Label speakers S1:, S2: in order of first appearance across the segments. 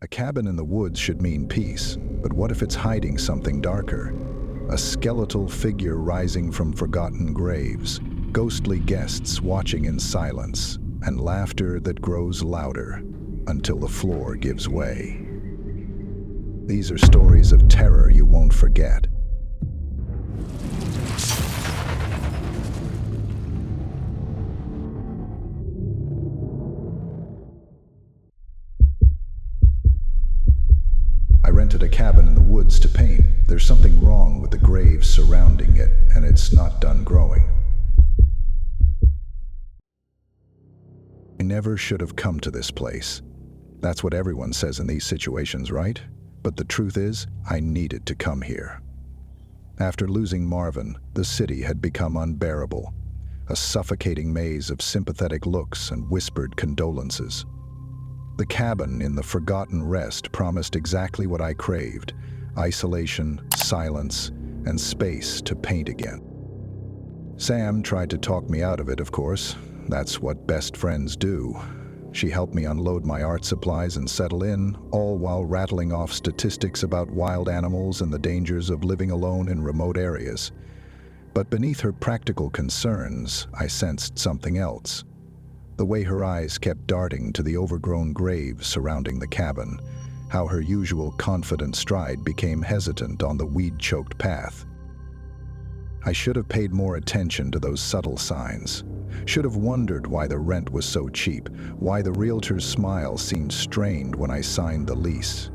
S1: A cabin in the woods should mean peace, but what if it's hiding something darker? A skeletal figure rising from forgotten graves, ghostly guests watching in silence, and laughter that grows louder until the floor gives way. These are stories of terror you won't forget. I rented a cabin in the woods to paint. There's something wrong with the graves surrounding it, and it's not done growing. I never should have come to this place. That's what everyone says in these situations, right? But the truth is, I needed to come here. After losing Marvin, the city had become unbearable, a suffocating maze of sympathetic looks and whispered condolences. The cabin in the forgotten rest promised exactly what I craved: isolation, silence, and space to paint again. Sam tried to talk me out of it, of course. That's what best friends do. She helped me unload my art supplies and settle in, all while rattling off statistics about wild animals and the dangers of living alone in remote areas. But beneath her practical concerns, I sensed something else. The way her eyes kept darting to the overgrown graves surrounding the cabin, how her usual confident stride became hesitant on the weed-choked path. I should have paid more attention to those subtle signs. Should have wondered why the rent was so cheap, why the realtor's smile seemed strained when I signed the lease.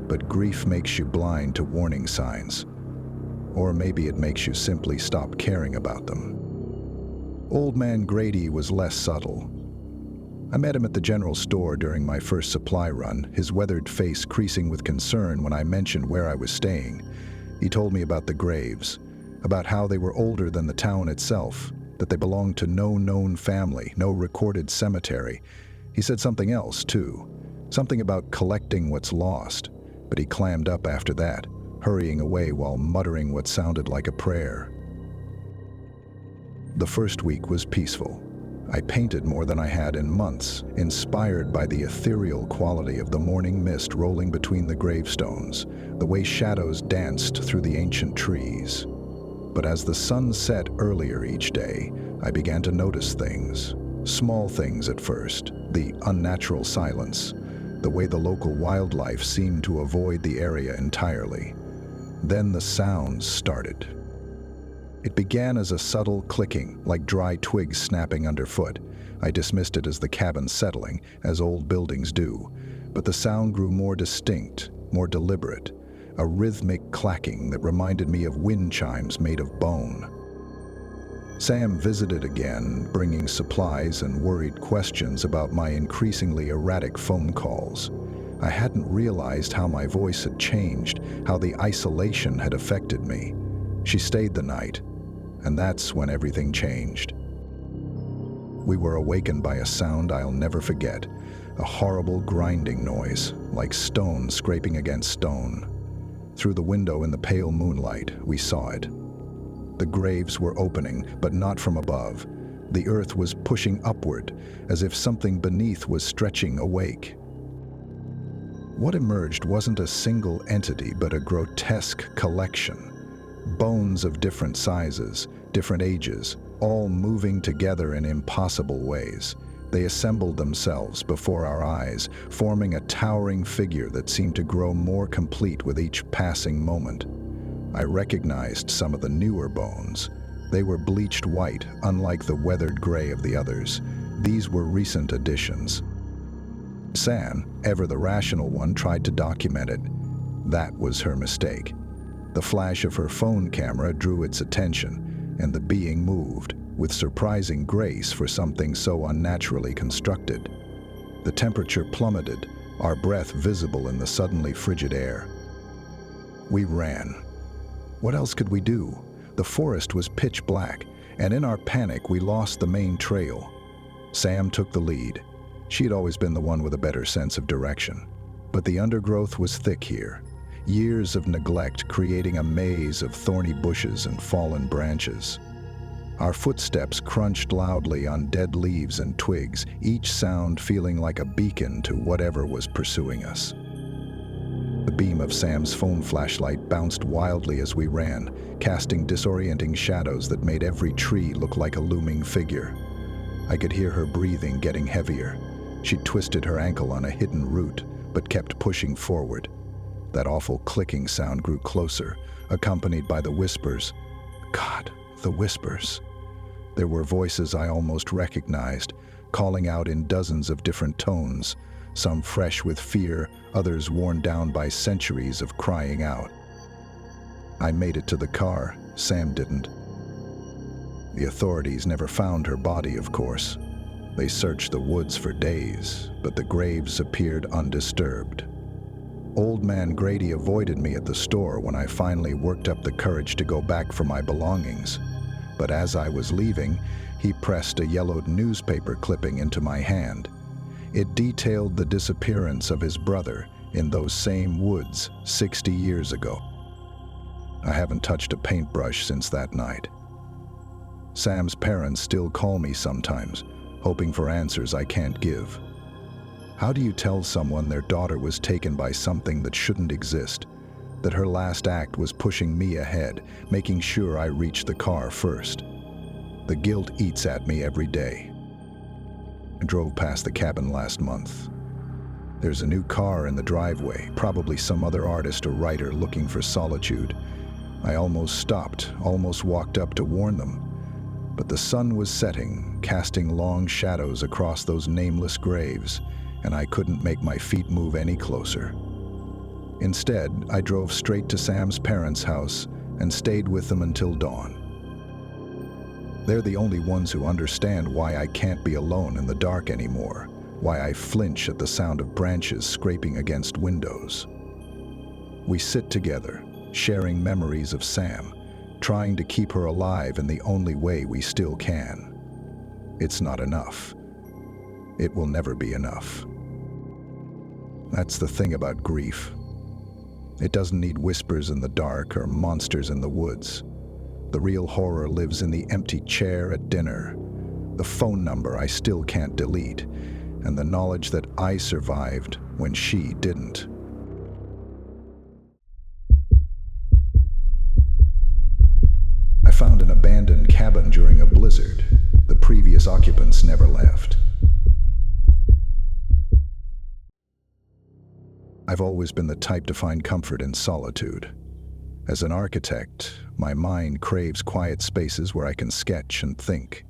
S1: But grief makes you blind to warning signs. Or maybe it makes you simply stop caring about them. Old Man Grady was less subtle. I met him at the general store during my first supply run, his weathered face creasing with concern when I mentioned where I was staying. He told me about the graves, about how they were older than the town itself, that they belonged to no known family, no recorded cemetery. He said something else, too, something about collecting what's lost, but he clammed up after that, hurrying away while muttering what sounded like a prayer. The first week was peaceful. I painted more than I had in months, inspired by the ethereal quality of the morning mist rolling between the gravestones, the way shadows danced through the ancient trees. But as the sun set earlier each day, I began to notice things. Small things at first, the unnatural silence, the way the local wildlife seemed to avoid the area entirely. Then the sounds started. It began as a subtle clicking, like dry twigs snapping underfoot. I dismissed it as the cabin settling, as old buildings do. But the sound grew more distinct, more deliberate, a rhythmic clacking that reminded me of wind chimes made of bone. Sam visited again, bringing supplies and worried questions about my increasingly erratic phone calls. I hadn't realized how my voice had changed, how the isolation had affected me. She stayed the night, and that's when everything changed. We were awakened by a sound I'll never forget, a horrible grinding noise, like stone scraping against stone. Through the window in the pale moonlight, we saw it. The graves were opening, but not from above. The earth was pushing upward, as if something beneath was stretching awake. What emerged wasn't a single entity, but a grotesque collection. Bones of different sizes, different ages, all moving together in impossible ways. They assembled themselves before our eyes, forming a towering figure that seemed to grow more complete with each passing moment. I recognized some of the newer bones. They were bleached white, unlike the weathered gray of the others. These were recent additions. San, ever the rational one, tried to document it. That was her mistake. The flash of her phone camera drew its attention, and the being moved, with surprising grace for something so unnaturally constructed. The temperature plummeted, our breath visible in the suddenly frigid air. We ran. What else could we do? The forest was pitch black, and in our panic we lost the main trail. Sam took the lead. She had always been the one with a better sense of direction. But the undergrowth was thick here, years of neglect creating a maze of thorny bushes and fallen branches. Our footsteps crunched loudly on dead leaves and twigs, each sound feeling like a beacon to whatever was pursuing us. The beam of Sam's phone flashlight bounced wildly as we ran, casting disorienting shadows that made every tree look like a looming figure. I could hear her breathing getting heavier. She'd twisted her ankle on a hidden root, but kept pushing forward. That awful clicking sound grew closer, accompanied by the whispers. God, the whispers. There were voices I almost recognized, calling out in dozens of different tones, some fresh with fear, others worn down by centuries of crying out. I made it to the car. Sam didn't. The authorities never found her body, of course. They searched the woods for days, but the graves appeared undisturbed. Old Man Grady avoided me at the store when I finally worked up the courage to go back for my belongings. But as I was leaving, he pressed a yellowed newspaper clipping into my hand. It detailed the disappearance of his brother in those same woods 60 years ago. I haven't touched a paintbrush since that night. Sam's parents still call me sometimes, hoping for answers I can't give. How do you tell someone their daughter was taken by something that shouldn't exist, that her last act was pushing me ahead, making sure I reached the car first? The guilt eats at me every day. I drove past the cabin last month. There's a new car in the driveway, probably some other artist or writer looking for solitude. I almost stopped, almost walked up to warn them. But the sun was setting, casting long shadows across those nameless graves, and I couldn't make my feet move any closer. Instead, I drove straight to Sam's parents' house and stayed with them until dawn. They're the only ones who understand why I can't be alone in the dark anymore, why I flinch at the sound of branches scraping against windows. We sit together, sharing memories of Sam, trying to keep her alive in the only way we still can. It's not enough. It will never be enough. That's the thing about grief. It doesn't need whispers in the dark or monsters in the woods. The real horror lives in the empty chair at dinner, the phone number I still can't delete, and the knowledge that I survived when she didn't. I found an abandoned cabin during a blizzard. The previous occupants never left. I've always been the type to find comfort in solitude. As an architect, my mind craves quiet spaces where I can sketch and think.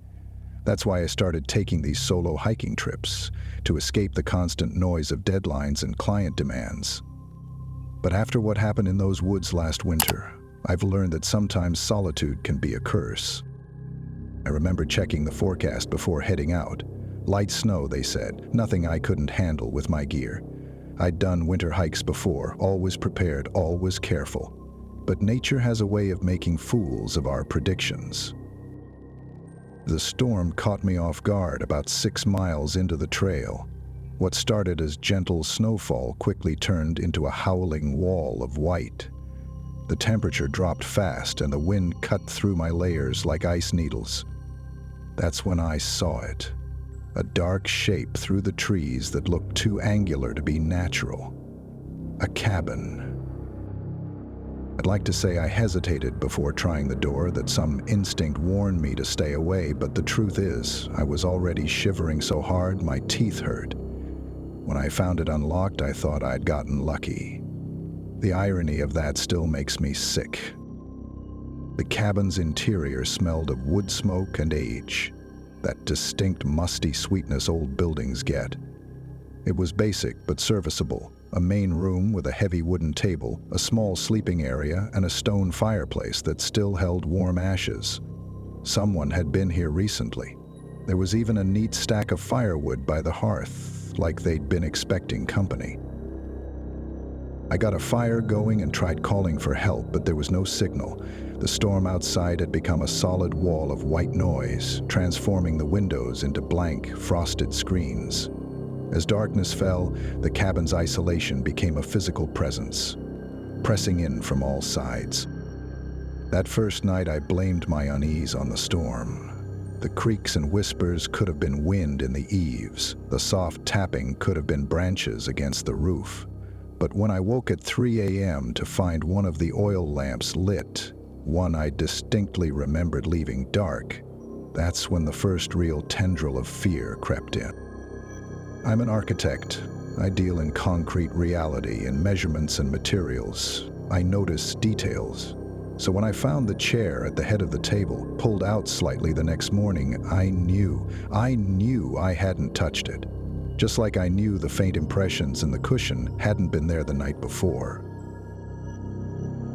S1: That's why I started taking these solo hiking trips, to escape the constant noise of deadlines and client demands. But after what happened in those woods last winter, I've learned that sometimes solitude can be a curse. I remember checking the forecast before heading out. Light snow, they said, nothing I couldn't handle with my gear. I'd done winter hikes before, always prepared, always careful. But nature has a way of making fools of our predictions. The storm caught me off guard about 6 miles into the trail. What started as gentle snowfall quickly turned into a howling wall of white. The temperature dropped fast and the wind cut through my layers like ice needles. That's when I saw it. A dark shape through the trees that looked too angular to be natural. A cabin. I'd like to say I hesitated before trying the door, that some instinct warned me to stay away, but the truth is, I was already shivering so hard my teeth hurt. When I found it unlocked, I thought I'd gotten lucky. The irony of that still makes me sick. The cabin's interior smelled of wood smoke and age, that distinct musty sweetness old buildings get. It was basic but serviceable, a main room with a heavy wooden table, a small sleeping area, and a stone fireplace that still held warm ashes. Someone had been here recently. There was even a neat stack of firewood by the hearth, like they'd been expecting company. I got a fire going and tried calling for help, but there was no signal. The storm outside had become a solid wall of white noise, transforming the windows into blank, frosted screens. As darkness fell, the cabin's isolation became a physical presence, pressing in from all sides. That first night, I blamed my unease on the storm. The creaks and whispers could have been wind in the eaves. The soft tapping could have been branches against the roof. But when I woke at 3 a.m. to find one of the oil lamps lit, one I distinctly remembered leaving dark, that's when the first real tendril of fear crept in. I'm an architect. I deal in concrete reality, in measurements and materials. I notice details. So when I found the chair at the head of the table pulled out slightly the next morning, I knew I hadn't touched it. Just like I knew the faint impressions in the cushion hadn't been there the night before.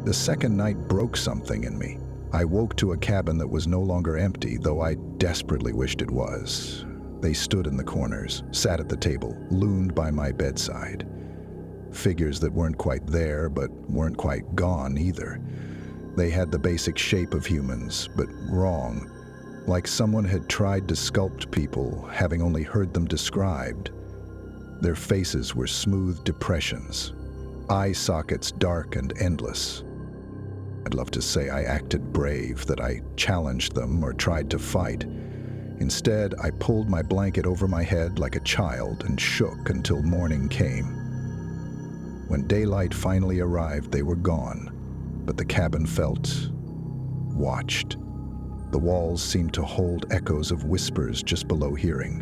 S1: The second night broke something in me. I woke to a cabin that was no longer empty, though I desperately wished it was. They stood in the corners, sat at the table, loomed by my bedside. Figures that weren't quite there, but weren't quite gone either. They had the basic shape of humans, but wrong. Like someone had tried to sculpt people, having only heard them described. Their faces were smooth depressions, eye sockets dark and endless. I'd love to say I acted brave, that I challenged them or tried to fight. Instead, I pulled my blanket over my head like a child and shook until morning came. When daylight finally arrived, they were gone, but the cabin felt watched. The walls seemed to hold echoes of whispers just below hearing.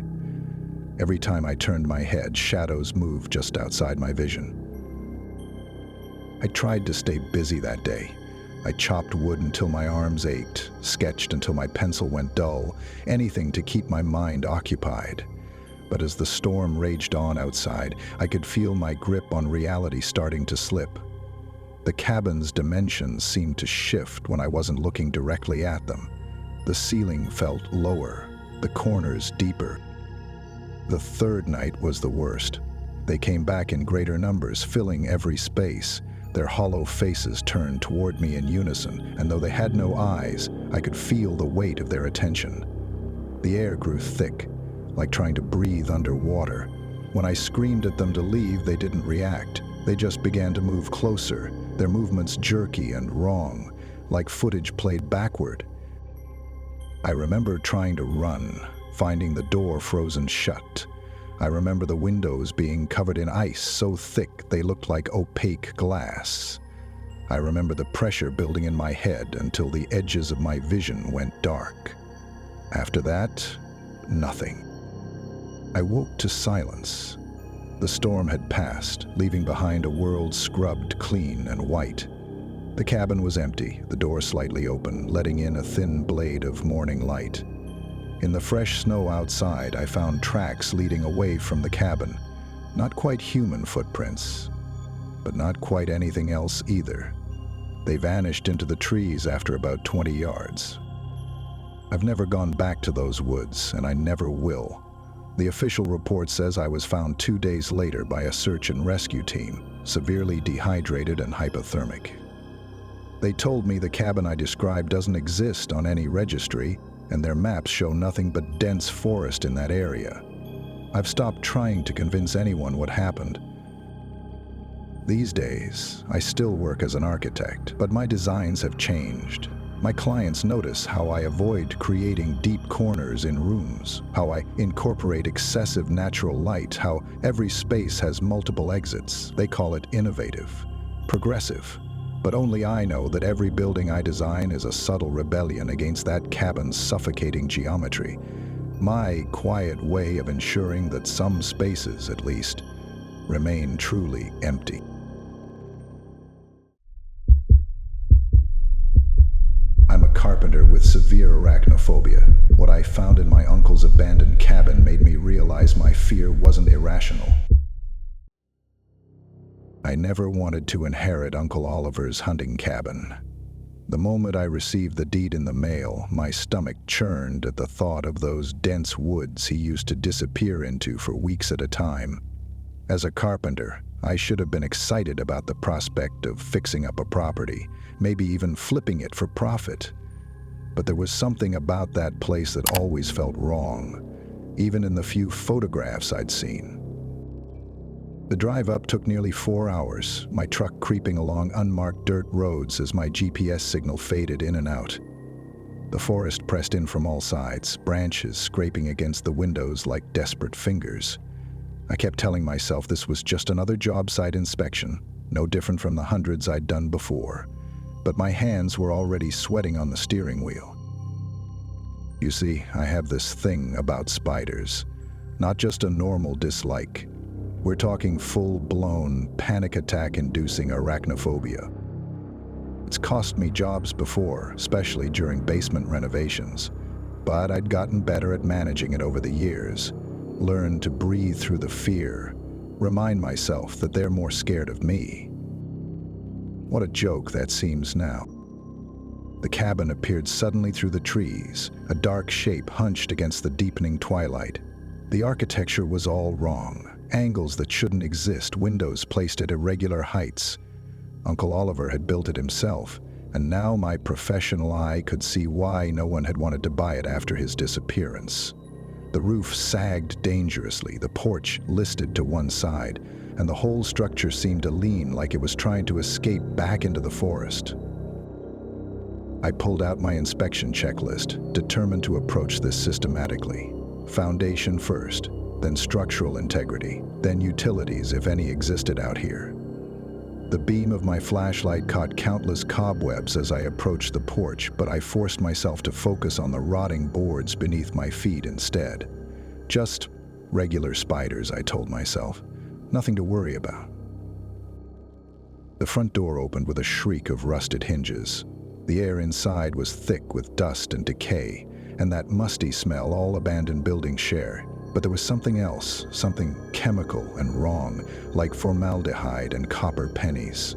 S1: Every time I turned my head, shadows moved just outside my vision. I tried to stay busy that day. I chopped wood until my arms ached, sketched until my pencil went dull, anything to keep my mind occupied. But as the storm raged on outside, I could feel my grip on reality starting to slip. The cabin's dimensions seemed to shift when I wasn't looking directly at them. The ceiling felt lower, the corners deeper. The third night was the worst. They came back in greater numbers, filling every space. Their hollow faces turned toward me in unison, and though they had no eyes, I could feel the weight of their attention. The air grew thick, like trying to breathe underwater. When I screamed at them to leave, they didn't react. They just began to move closer, their movements jerky and wrong, like footage played backward. I remember trying to run, finding the door frozen shut. I remember the windows being covered in ice so thick they looked like opaque glass. I remember the pressure building in my head until the edges of my vision went dark. After that, nothing. I woke to silence. The storm had passed, leaving behind a world scrubbed clean and white. The cabin was empty, the door slightly open, letting in a thin blade of morning light. In the fresh snow outside, I found tracks leading away from the cabin. Not quite human footprints, but not quite anything else either. They vanished into the trees after about 20 yards. I've never gone back to those woods, and I never will. The official report says I was found 2 days later by a search and rescue team, severely dehydrated and hypothermic. They told me the cabin I described doesn't exist on any registry, and their maps show nothing but dense forest in that area. I've stopped trying to convince anyone what happened. These days, I still work as an architect, but my designs have changed. My clients notice how I avoid creating deep corners in rooms, how I incorporate excessive natural light, how every space has multiple exits. They call it innovative, progressive. But only I know that every building I design is a subtle rebellion against that cabin's suffocating geometry. My quiet way of ensuring that some spaces, at least, remain truly empty. I'm a carpenter with severe arachnophobia. What I found in my uncle's abandoned cabin made me realize my fear wasn't irrational. I never wanted to inherit Uncle Oliver's hunting cabin. The moment I received the deed in the mail, my stomach churned at the thought of those dense woods he used to disappear into for weeks at a time. As a carpenter, I should have been excited about the prospect of fixing up a property, maybe even flipping it for profit. But there was something about that place that always felt wrong, even in the few photographs I'd seen. The drive up took nearly 4 hours, my truck creeping along unmarked dirt roads as my GPS signal faded in and out. The forest pressed in from all sides, branches scraping against the windows like desperate fingers. I kept telling myself this was just another job site inspection, no different from the hundreds I'd done before. But my hands were already sweating on the steering wheel. You see, I have this thing about spiders. Not just a normal dislike. We're talking full-blown, panic attack-inducing arachnophobia. It's cost me jobs before, especially during basement renovations. But I'd gotten better at managing it over the years. Learned to breathe through the fear. Remind myself that they're more scared of me. What a joke that seems now. The cabin appeared suddenly through the trees, a dark shape hunched against the deepening twilight. The architecture was all wrong. Angles that shouldn't exist, windows placed at irregular heights. Uncle Oliver had built it himself, and now my professional eye could see why no one had wanted to buy it after his disappearance. The roof sagged dangerously, the porch listed to one side, and the whole structure seemed to lean like it was trying to escape back into the forest. I pulled out my inspection checklist, determined to approach this systematically. Foundation first, then structural integrity, then utilities if any existed out here. The beam of my flashlight caught countless cobwebs as I approached the porch, but I forced myself to focus on the rotting boards beneath my feet instead. Just regular spiders, I told myself. Nothing to worry about. The front door opened with a shriek of rusted hinges. The air inside was thick with dust and decay, and that musty smell all abandoned buildings share. But there was something else, something chemical and wrong, like formaldehyde and copper pennies.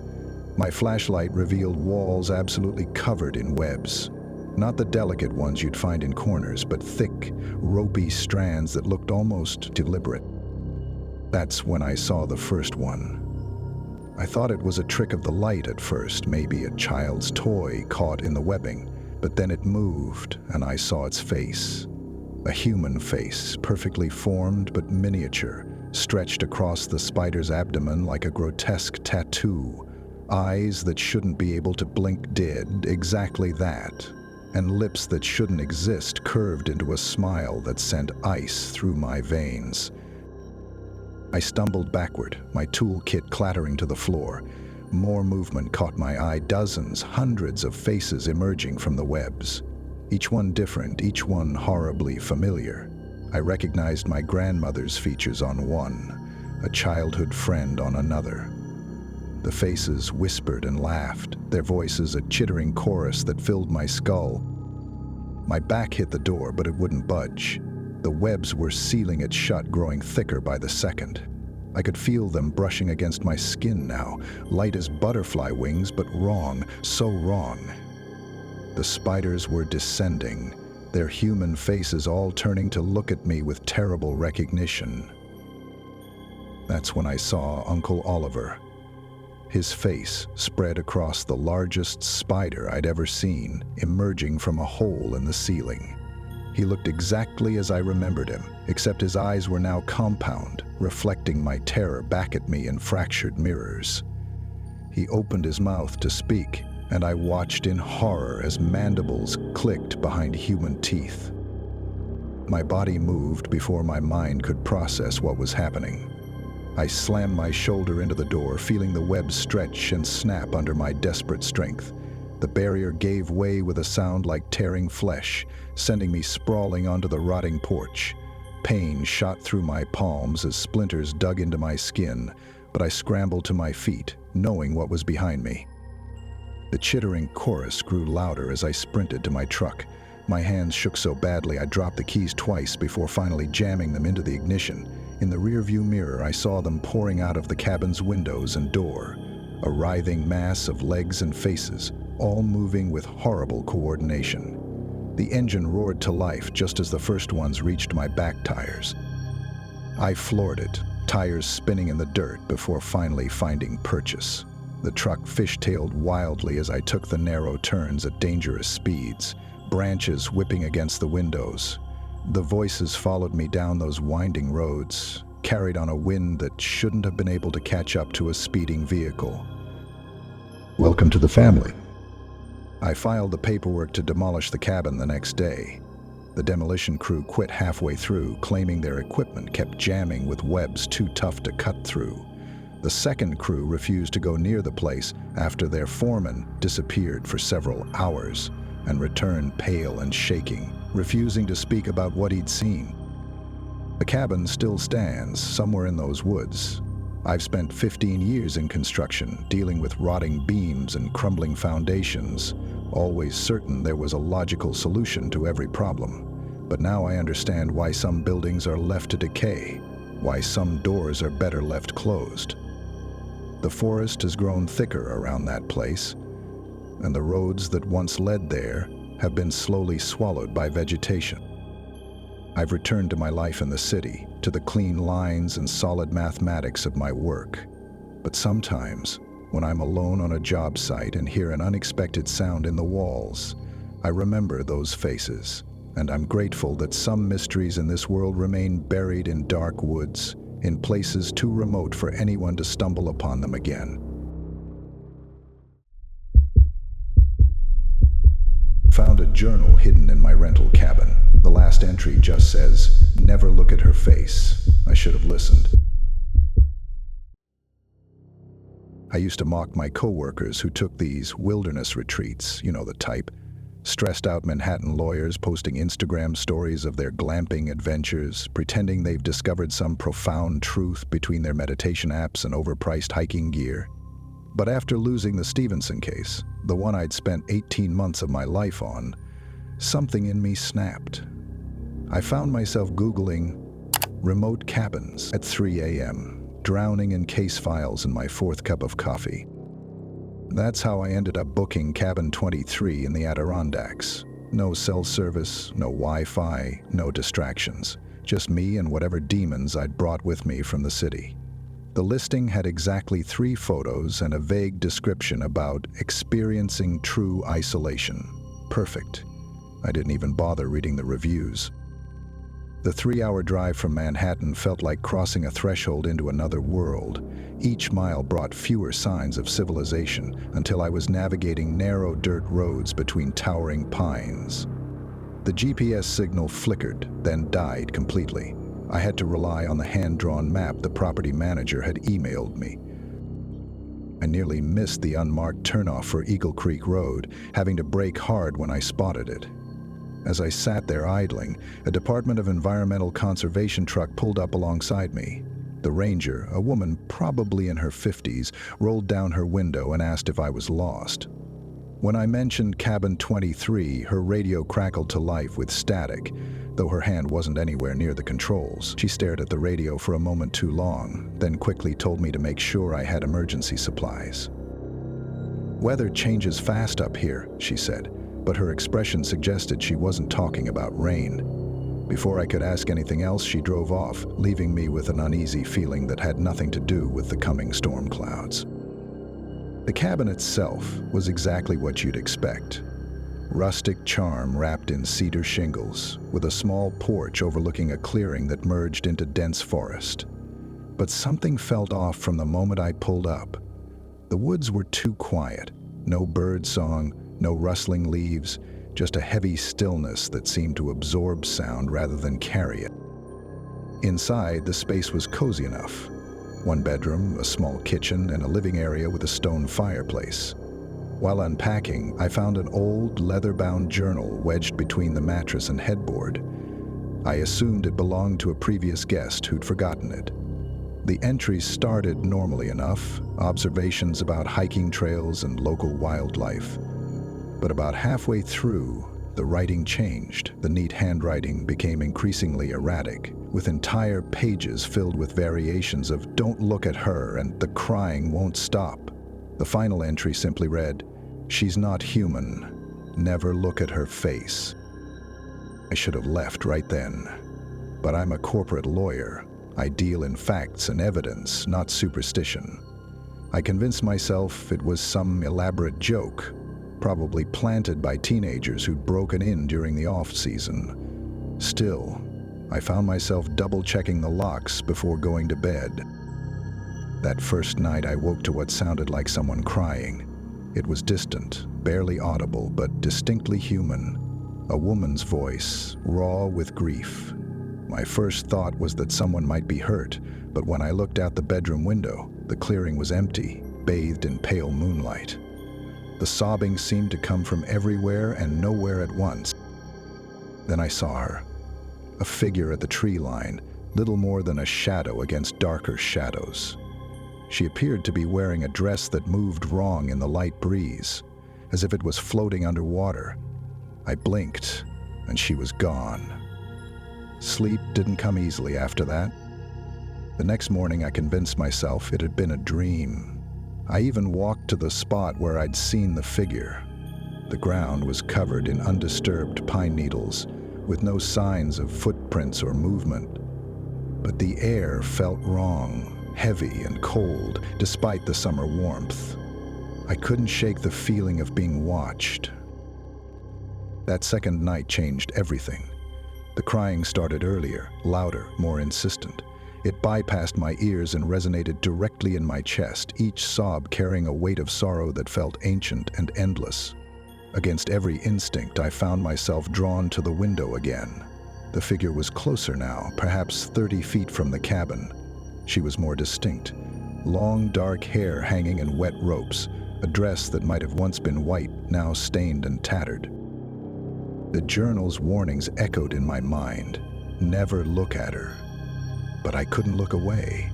S1: My flashlight revealed walls absolutely covered in webs. Not the delicate ones you'd find in corners, but thick, ropey strands that looked almost deliberate. That's when I saw the first one. I thought it was a trick of the light at first, maybe a child's toy caught in the webbing, but then it moved and I saw its face. A human face, perfectly formed but miniature, stretched across the spider's abdomen like a grotesque tattoo. Eyes that shouldn't be able to blink did exactly that, and lips that shouldn't exist curved into a smile that sent ice through my veins. I stumbled backward, my toolkit clattering to the floor. More movement caught my eye, dozens, hundreds of faces emerging from the webs. Each one different, each one horribly familiar. I recognized my grandmother's features on one, a childhood friend on another. The faces whispered and laughed, their voices a chittering chorus that filled my skull. My back hit the door, but it wouldn't budge. The webs were sealing it shut, growing thicker by the second. I could feel them brushing against my skin now, light as butterfly wings, but wrong, so wrong. The spiders were descending, their human faces all turning to look at me with terrible recognition. That's when I saw Uncle Oliver. His face spread across the largest spider I'd ever seen, emerging from a hole in the ceiling. He looked exactly as I remembered him, except his eyes were now compound, reflecting my terror back at me in fractured mirrors. He opened his mouth to speak, and I watched in horror as mandibles clicked behind human teeth. My body moved before my mind could process what was happening. I slammed my shoulder into the door, feeling the web stretch and snap under my desperate strength. The barrier gave way with a sound like tearing flesh, sending me sprawling onto the rotting porch. Pain shot through my palms as splinters dug into my skin, but I scrambled to my feet, knowing what was behind me. The chittering chorus grew louder as I sprinted to my truck. My hands shook so badly I dropped the keys twice before finally jamming them into the ignition. In the rearview mirror, I saw them pouring out of the cabin's windows and door, a writhing mass of legs and faces, all moving with horrible coordination. The engine roared to life just as the first ones reached my back tires. I floored it, tires spinning in the dirt before finally finding purchase. The truck fishtailed wildly as I took the narrow turns at dangerous speeds, branches whipping against the windows. The voices followed me down those winding roads, carried on a wind that shouldn't have been able to catch up to a speeding vehicle. Welcome to the family. I filed the paperwork to demolish the cabin the next day. The demolition crew quit halfway through, claiming their equipment kept jamming with webs too tough to cut through. The second crew refused to go near the place after their foreman disappeared for several hours and returned pale and shaking, refusing to speak about what he'd seen. The cabin still stands somewhere in those woods. I've spent 15 years in construction, dealing with rotting beams and crumbling foundations, always certain there was a logical solution to every problem. But now I understand why some buildings are left to decay, why some doors are better left closed. The forest has grown thicker around that place, and the roads that once led there have been slowly swallowed by vegetation. I've returned to my life in the city, to the clean lines and solid mathematics of my work. But sometimes, when I'm alone on a job site and hear an unexpected sound in the walls, I remember those faces, and I'm grateful that some mysteries in this world remain buried in dark woods, in places too remote for anyone to stumble upon them again. Found a journal hidden in my rental cabin. The last entry just says, "Never look at her face." I should have listened. I used to mock my coworkers who took these wilderness retreats, you know the type. Stressed out Manhattan lawyers posting Instagram stories of their glamping adventures, pretending they've discovered some profound truth between their meditation apps and overpriced hiking gear. But after losing the Stevenson case, the one I'd spent 18 months of my life on, something in me snapped. I found myself Googling remote cabins at 3 a.m., drowning in case files in my fourth cup of coffee. That's how I ended up booking Cabin 23 in the Adirondacks. No cell service, no Wi-Fi, no distractions. Just me and whatever demons I'd brought with me from the city. The listing had exactly 3 photos and a vague description about experiencing true isolation. Perfect. I didn't even bother reading the reviews. The 3-hour drive from Manhattan felt like crossing a threshold into another world. Each mile brought fewer signs of civilization until I was navigating narrow dirt roads between towering pines. The GPS signal flickered, then died completely. I had to rely on the hand-drawn map the property manager had emailed me. I nearly missed the unmarked turnoff for Eagle Creek Road, having to brake hard when I spotted it. As I sat there idling, a Department of Environmental Conservation truck pulled up alongside me. The ranger, a woman probably in her 50s, rolled down her window and asked if I was lost. When I mentioned Cabin 23, her radio crackled to life with static, though her hand wasn't anywhere near the controls. She stared at the radio for a moment too long, then quickly told me to make sure I had emergency supplies. "Weather changes fast up here," she said, but her expression suggested she wasn't talking about rain. Before I could ask anything else, she drove off, leaving me with an uneasy feeling that had nothing to do with the coming storm clouds. The cabin itself was exactly what you'd expect. Rustic charm wrapped in cedar shingles, with a small porch overlooking a clearing that merged into dense forest. But something felt off from the moment I pulled up. The woods were too quiet. No bird song, no rustling leaves, just a heavy stillness that seemed to absorb sound rather than carry it. Inside, the space was cozy enough. 1 bedroom, a small kitchen, and a living area with a stone fireplace. While unpacking, I found an old, leather-bound journal wedged between the mattress and headboard. I assumed it belonged to a previous guest who'd forgotten it. The entries started normally enough, observations about hiking trails and local wildlife. But about halfway through, the writing changed. The neat handwriting became increasingly erratic, with entire pages filled with variations of "don't look at her" and "the crying won't stop." The final entry simply read, "She's not human. Never look at her face." I should have left right then. But I'm a corporate lawyer. I deal in facts and evidence, not superstition. I convinced myself it was some elaborate joke, probably planted by teenagers who'd broken in during the off-season. Still, I found myself double-checking the locks before going to bed. That first night, I woke to what sounded like someone crying. It was distant, barely audible, but distinctly human. A woman's voice, raw with grief. My first thought was that someone might be hurt, but when I looked out the bedroom window, the clearing was empty, bathed in pale moonlight. The sobbing seemed to come from everywhere and nowhere at once. Then I saw her. A figure at the tree line, little more than a shadow against darker shadows. She appeared to be wearing a dress that moved wrong in the light breeze, as if it was floating underwater. I blinked, and she was gone. Sleep didn't come easily after that. The next morning, I convinced myself it had been a dream. I even walked to the spot where I'd seen the figure. The ground was covered in undisturbed pine needles, with no signs of footprints or movement. But the air felt wrong, heavy and cold, despite the summer warmth. I couldn't shake the feeling of being watched. That second night changed everything. The crying started earlier, louder, more insistent. It bypassed my ears and resonated directly in my chest, each sob carrying a weight of sorrow that felt ancient and endless. Against every instinct, I found myself drawn to the window again. The figure was closer now, perhaps 30 feet from the cabin. She was more distinct. Long, dark hair hanging in wet ropes, a dress that might have once been white, now stained and tattered. The journal's warnings echoed in my mind. Never look at her. But I couldn't look away.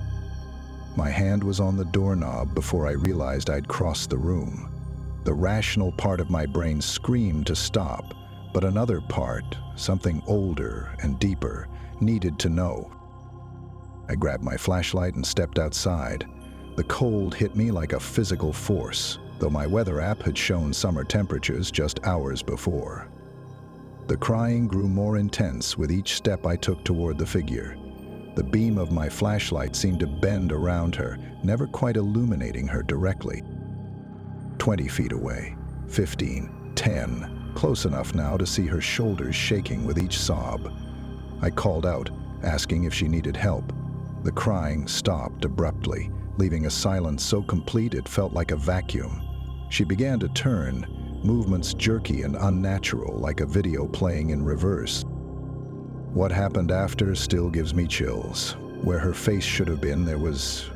S1: My hand was on the doorknob before I realized I'd crossed the room. The rational part of my brain screamed to stop, but another part, something older and deeper, needed to know. I grabbed my flashlight and stepped outside. The cold hit me like a physical force, though my weather app had shown summer temperatures just hours before. The crying grew more intense with each step I took toward the figure. The beam of my flashlight seemed to bend around her, never quite illuminating her directly. 20 feet away, 15, 10, close enough now to see her shoulders shaking with each sob. I called out, asking if she needed help. The crying stopped abruptly, leaving a silence so complete it felt like a vacuum. She began to turn, movements jerky and unnatural, like a video playing in reverse. What happened after still gives me chills. Where her face should have been, there was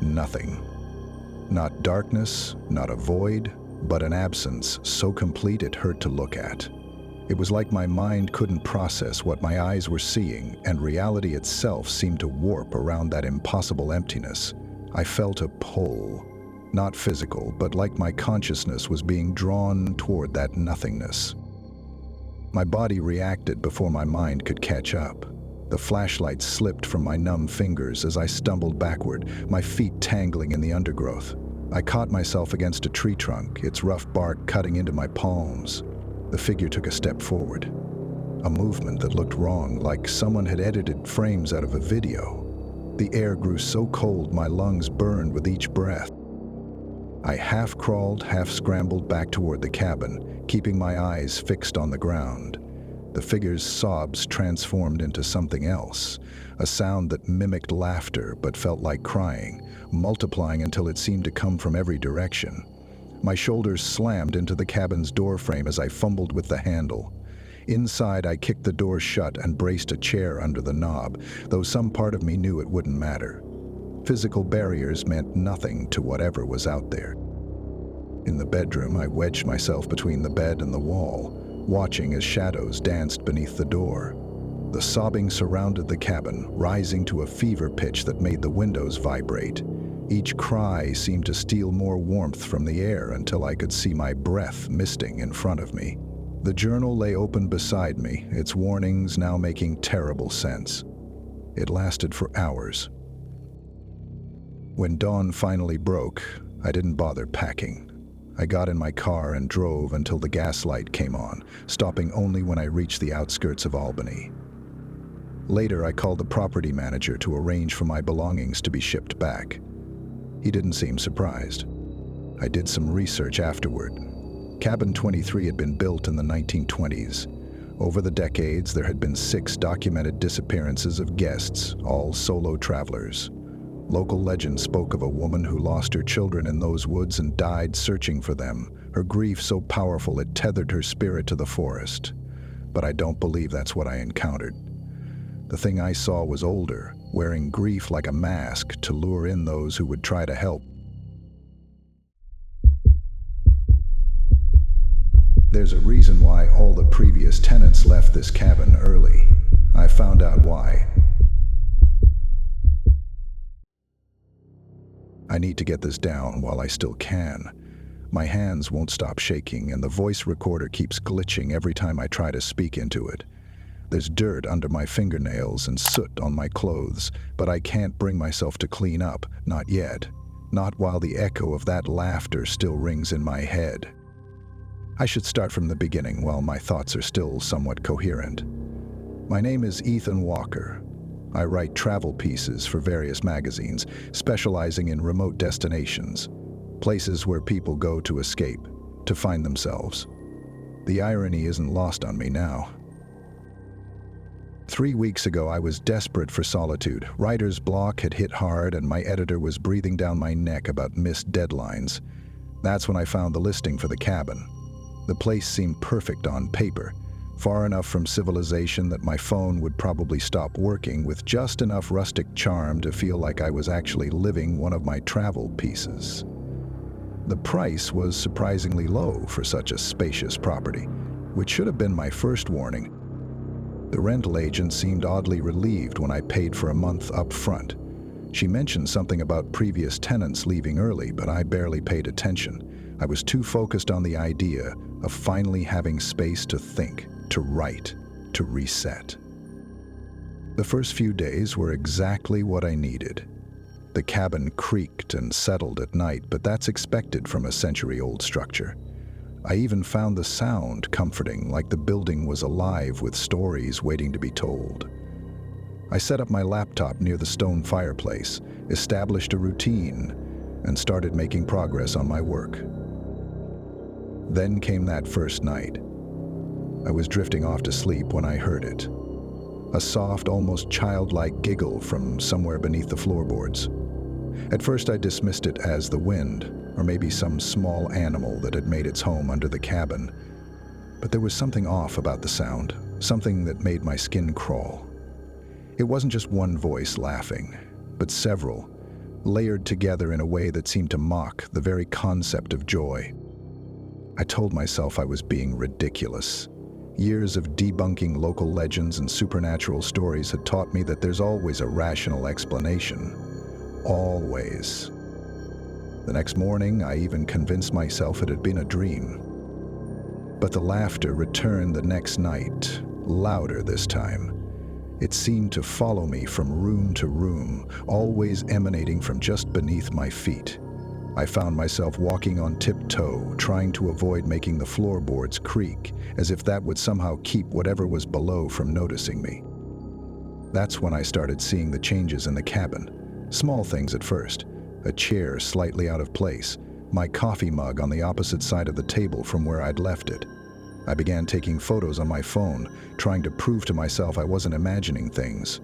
S1: nothing. Not darkness, not a void, but an absence so complete it hurt to look at. It was like my mind couldn't process what my eyes were seeing, and reality itself seemed to warp around that impossible emptiness. I felt a pull. Not physical, but like my consciousness was being drawn toward that nothingness. My body reacted before my mind could catch up. The flashlight slipped from my numb fingers as I stumbled backward, my feet tangling in the undergrowth. I caught myself against a tree trunk, its rough bark cutting into my palms. The figure took a step forward. A movement that looked wrong, like someone had edited frames out of a video. The air grew so cold my lungs burned with each breath. I half crawled, half scrambled back toward the cabin, keeping my eyes fixed on the ground. The figure's sobs transformed into something else, a sound that mimicked laughter but felt like crying, multiplying until it seemed to come from every direction. My shoulders slammed into the cabin's doorframe as I fumbled with the handle. Inside, I kicked the door shut and braced a chair under the knob, though some part of me knew it wouldn't matter. Physical barriers meant nothing to whatever was out there. In the bedroom, I wedged myself between the bed and the wall, watching as shadows danced beneath the door. The sobbing surrounded the cabin, rising to a fever pitch that made the windows vibrate. Each cry seemed to steal more warmth from the air until I could see my breath misting in front of me. The journal lay open beside me, its warnings now making terrible sense. It lasted for hours. When dawn finally broke, I didn't bother packing. I got in my car and drove until the gas light came on, stopping only when I reached the outskirts of Albany. Later, I called the property manager to arrange for my belongings to be shipped back. He didn't seem surprised. I did some research afterward. Cabin 23 had been built in the 1920s. Over the decades, there had been 6 documented disappearances of guests, all solo travelers. Local legend spoke of a woman who lost her children in those woods and died searching for them, her grief so powerful it tethered her spirit to the forest. But I don't believe that's what I encountered. The thing I saw was older, wearing grief like a mask to lure in those who would try to help. There's a reason why all the previous tenants left this cabin early. I found out why. I need to get this down while I still can. My hands won't stop shaking, and the voice recorder keeps glitching every time I try to speak into it. There's dirt under my fingernails and soot on my clothes, but I can't bring myself to clean up, not yet. Not while the echo of that laughter still rings in my head. I should start from the beginning while my thoughts are still somewhat coherent. My name is Ethan Walker. I write travel pieces for various magazines, specializing in remote destinations, places where people go to escape, to find themselves. The irony isn't lost on me now. 3 weeks ago, I was desperate for solitude. Writer's block had hit hard, and my editor was breathing down my neck about missed deadlines. That's when I found the listing for the cabin. The place seemed perfect on paper, far enough from civilization that my phone would probably stop working, with just enough rustic charm to feel like I was actually living one of my travel pieces. The price was surprisingly low for such a spacious property, which should have been my first warning. The rental agent seemed oddly relieved when I paid for a month up front. She mentioned something about previous tenants leaving early, but I barely paid attention. I was too focused on the idea of finally having space to think, to write, to reset. The first few days were exactly what I needed. The cabin creaked and settled at night, but that's expected from a century-old structure. I even found the sound comforting, like the building was alive with stories waiting to be told. I set up my laptop near the stone fireplace, established a routine, and started making progress on my work. Then came that first night. I was drifting off to sleep when I heard it. A soft, almost childlike giggle from somewhere beneath the floorboards. At first I dismissed it as the wind, or maybe some small animal that had made its home under the cabin. But there was something off about the sound, something that made my skin crawl. It wasn't just one voice laughing, but several, layered together in a way that seemed to mock the very concept of joy. I told myself I was being ridiculous. Years of debunking local legends and supernatural stories had taught me that there's always a rational explanation. Always. The next morning, I even convinced myself it had been a dream. But the laughter returned the next night, louder this time. It seemed to follow me from room to room, always emanating from just beneath my feet. I found myself walking on tiptoe, trying to avoid making the floorboards creak, as if that would somehow keep whatever was below from noticing me. That's when I started seeing the changes in the cabin. Small things at first. A chair slightly out of place, my coffee mug on the opposite side of the table from where I'd left it. I began taking photos on my phone, trying to prove to myself I wasn't imagining things.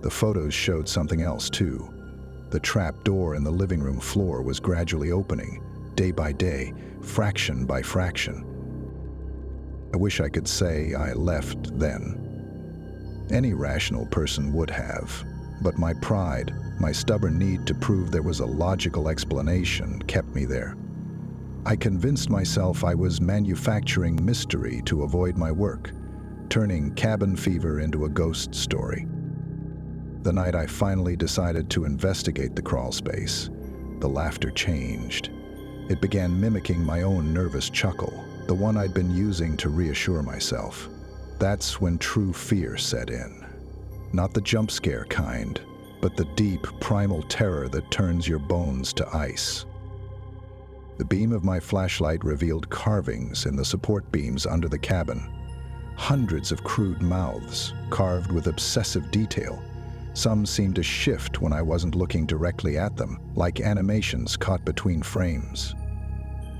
S1: The photos showed something else too. The trap door in the living room floor was gradually opening, day by day, fraction by fraction. I wish I could say I left then. Any rational person would have, but my pride, my stubborn need to prove there was a logical explanation, kept me there. I convinced myself I was manufacturing mystery to avoid my work, turning cabin fever into a ghost story. The night I finally decided to investigate the crawl space, the laughter changed. It began mimicking my own nervous chuckle, the one I'd been using to reassure myself. That's when true fear set in. Not the jump scare kind, but the deep, primal terror that turns your bones to ice. The beam of my flashlight revealed carvings in the support beams under the cabin. Hundreds of crude mouths, carved with obsessive detail. Some seemed to shift when I wasn't looking directly at them, like animations caught between frames.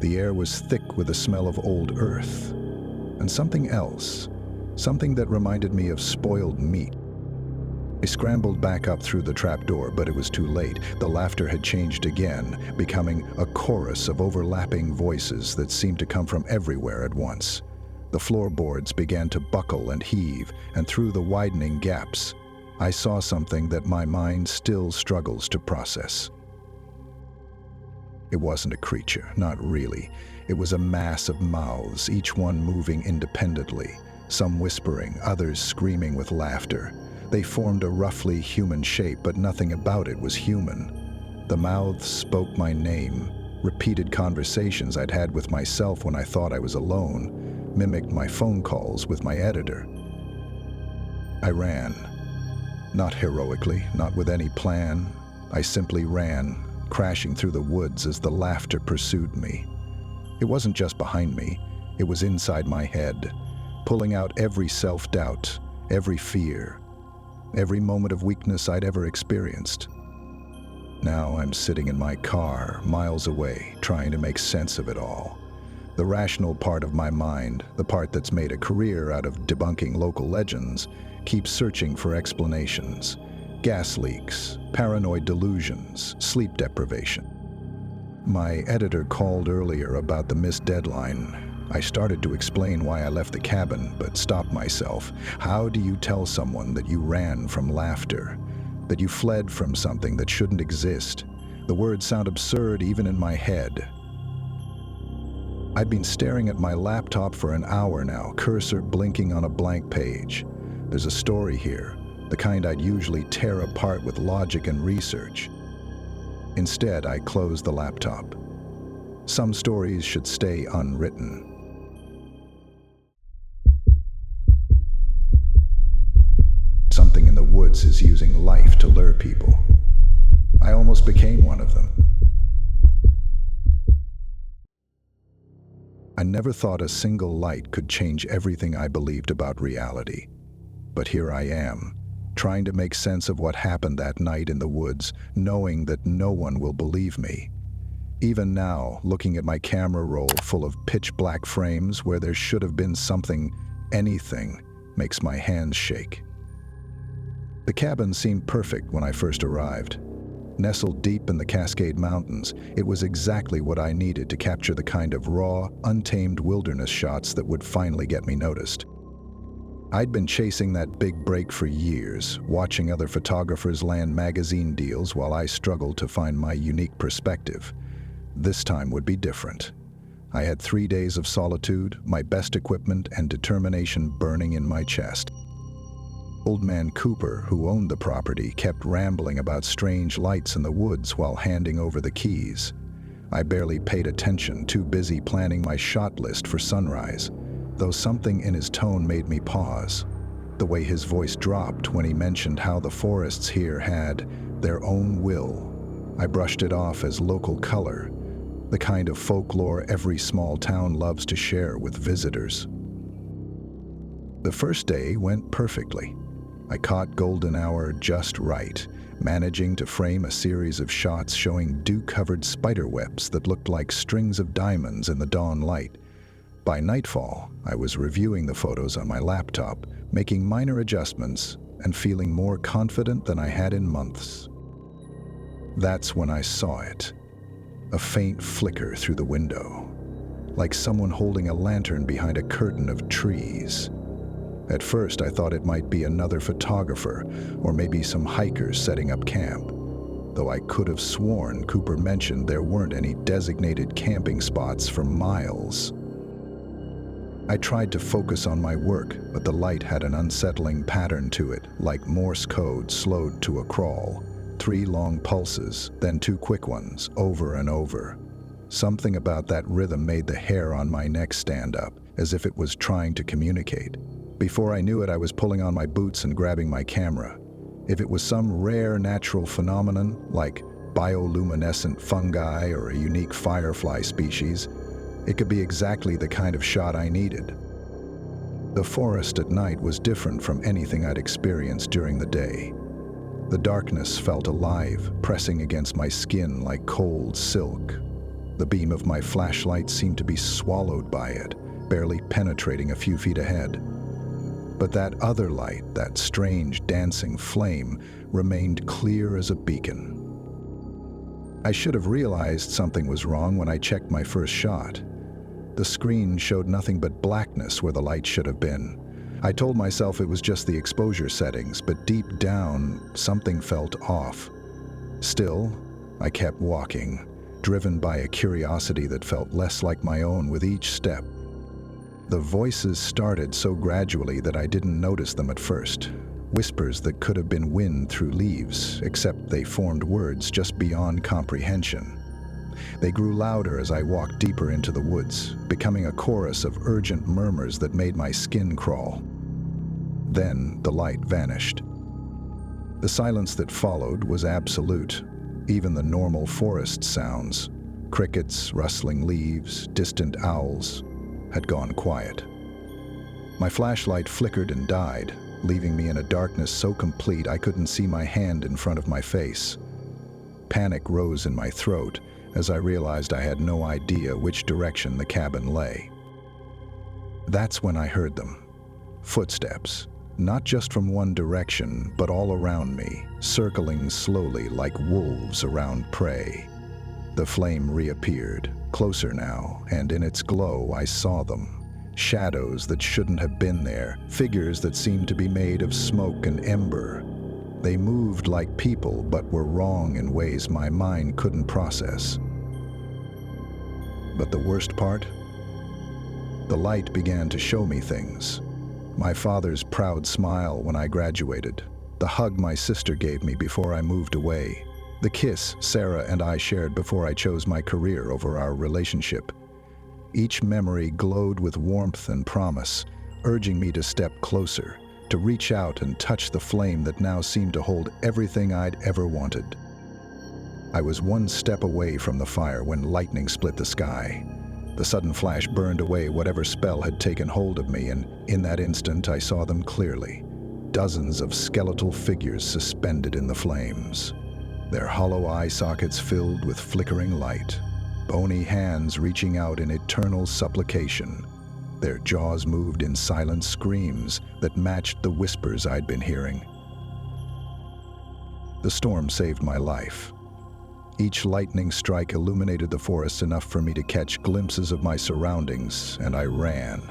S1: The air was thick with the smell of old earth. And something else, something that reminded me of spoiled meat. I scrambled back up through the trapdoor, but it was too late. The laughter had changed again, becoming a chorus of overlapping voices that seemed to come from everywhere at once. The floorboards began to buckle and heave, and through the widening gaps, I saw something that my mind still struggles to process. It wasn't a creature, not really. It was a mass of mouths, each one moving independently, some whispering, others screaming with laughter. They formed a roughly human shape, but nothing about it was human. The mouths spoke my name, repeated conversations I'd had with myself when I thought I was alone, mimicked my phone calls with my editor. I ran. Not heroically, not with any plan. I simply ran, crashing through the woods as the laughter pursued me. It wasn't just behind me, it was inside my head, pulling out every self-doubt, every fear, every moment of weakness I'd ever experienced. Now I'm sitting in my car, miles away, trying to make sense of it all. The rational part of my mind, the part that's made a career out of debunking local legends, keeps searching for explanations. Gas leaks, paranoid delusions, sleep deprivation. My editor called earlier about the missed deadline. I started to explain why I left the cabin, but stopped myself. How do you tell someone that you ran from laughter? That you fled from something that shouldn't exist? The words sound absurd even in my head. I'd been staring at my laptop for an hour now, cursor blinking on a blank page. There's a story here, the kind I'd usually tear apart with logic and research. Instead, I closed the laptop. Some stories should stay unwritten. Something in the woods is using life to lure people. I almost became one of them. I never thought a single light could change everything I believed about reality. But here I am, trying to make sense of what happened that night in the woods, knowing that no one will believe me. Even now, looking at my camera roll full of pitch-black frames where there should have been something, anything, makes my hands shake. The cabin seemed perfect when I first arrived. Nestled deep in the Cascade Mountains, it was exactly what I needed to capture the kind of raw, untamed wilderness shots that would finally get me noticed. I'd been chasing that big break for years, watching other photographers land magazine deals while I struggled to find my unique perspective. This time would be different. I had 3 days of solitude, my best equipment, and determination burning in my chest. Old man Cooper, who owned the property, kept rambling about strange lights in the woods while handing over the keys. I barely paid attention, too busy planning my shot list for sunrise, though something in his tone made me pause. The way his voice dropped when he mentioned how the forests here had their own will. I brushed it off as local color, the kind of folklore every small town loves to share with visitors. The first day went perfectly. I caught golden hour just right, managing to frame a series of shots showing dew-covered spiderwebs that looked like strings of diamonds in the dawn light. By nightfall, I was reviewing the photos on my laptop, making minor adjustments, and feeling more confident than I had in months. That's when I saw it. A faint flicker through the window, like someone holding a lantern behind a curtain of trees. At first, I thought it might be another photographer, or maybe some hikers setting up camp, though I could have sworn Cooper mentioned there weren't any designated camping spots for miles. I tried to focus on my work, but the light had an unsettling pattern to it, like Morse code slowed to a crawl. 3 long pulses, then 2 quick ones, over and over. Something about that rhythm made the hair on my neck stand up, as if it was trying to communicate. Before I knew it, I was pulling on my boots and grabbing my camera. If it was some rare natural phenomenon, like bioluminescent fungi or a unique firefly species, it could be exactly the kind of shot I needed. The forest at night was different from anything I'd experienced during the day. The darkness felt alive, pressing against my skin like cold silk. The beam of my flashlight seemed to be swallowed by it, barely penetrating a few feet ahead. But that other light, that strange dancing flame, remained clear as a beacon. I should have realized something was wrong when I checked my first shot. The screen showed nothing but blackness where the light should have been. I told myself it was just the exposure settings, but deep down, something felt off. Still, I kept walking, driven by a curiosity that felt less like my own with each step. The voices started so gradually that I didn't notice them at first. Whispers that could have been wind through leaves, except they formed words just beyond comprehension. They grew louder as I walked deeper into the woods, becoming a chorus of urgent murmurs that made my skin crawl. Then the light vanished. The silence that followed was absolute. Even the normal forest sounds, crickets, rustling leaves, distant owls, had gone quiet. My flashlight flickered and died, leaving me in a darkness so complete I couldn't see my hand in front of my face. Panic rose in my throat as I realized I had no idea which direction the cabin lay. That's when I heard them. Footsteps, not just from one direction, but all around me, circling slowly like wolves around prey. The flame reappeared, closer now, and in its glow I saw them. Shadows that shouldn't have been there, figures that seemed to be made of smoke and ember. They moved like people, but were wrong in ways my mind couldn't process. But the worst part? The light began to show me things. My father's proud smile when I graduated, the hug my sister gave me before I moved away, the kiss Sarah and I shared before I chose my career over our relationship. Each memory glowed with warmth and promise, urging me to step closer, to reach out and touch the flame that now seemed to hold everything I'd ever wanted. I was one step away from the fire when lightning split the sky. The sudden flash burned away whatever spell had taken hold of me, and in that instant I saw them clearly. Dozens of skeletal figures suspended in the flames, their hollow eye sockets filled with flickering light, bony hands reaching out in eternal supplication. Their jaws moved in silent screams that matched the whispers I'd been hearing. The storm saved my life. Each lightning strike illuminated the forest enough for me to catch glimpses of my surroundings, and I ran.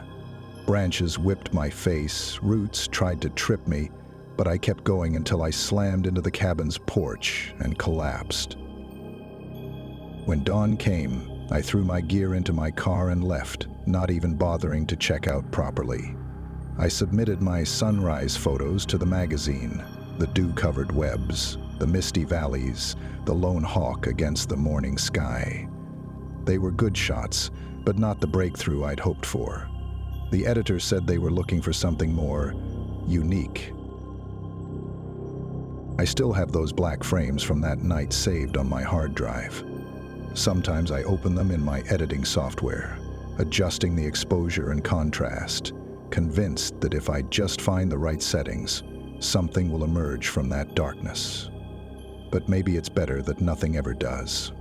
S1: Branches whipped my face, roots tried to trip me, but I kept going until I slammed into the cabin's porch and collapsed. When dawn came, I threw my gear into my car and left, not even bothering to check out properly. I submitted my sunrise photos to the magazine, the dew-covered webs, the misty valleys, the lone hawk against the morning sky. They were good shots, but not the breakthrough I'd hoped for. The editor said they were looking for something more unique. I still have those black frames from that night saved on my hard drive. Sometimes I open them in my editing software, adjusting the exposure and contrast, convinced that if I just find the right settings, something will emerge from that darkness. But maybe it's better that nothing ever does.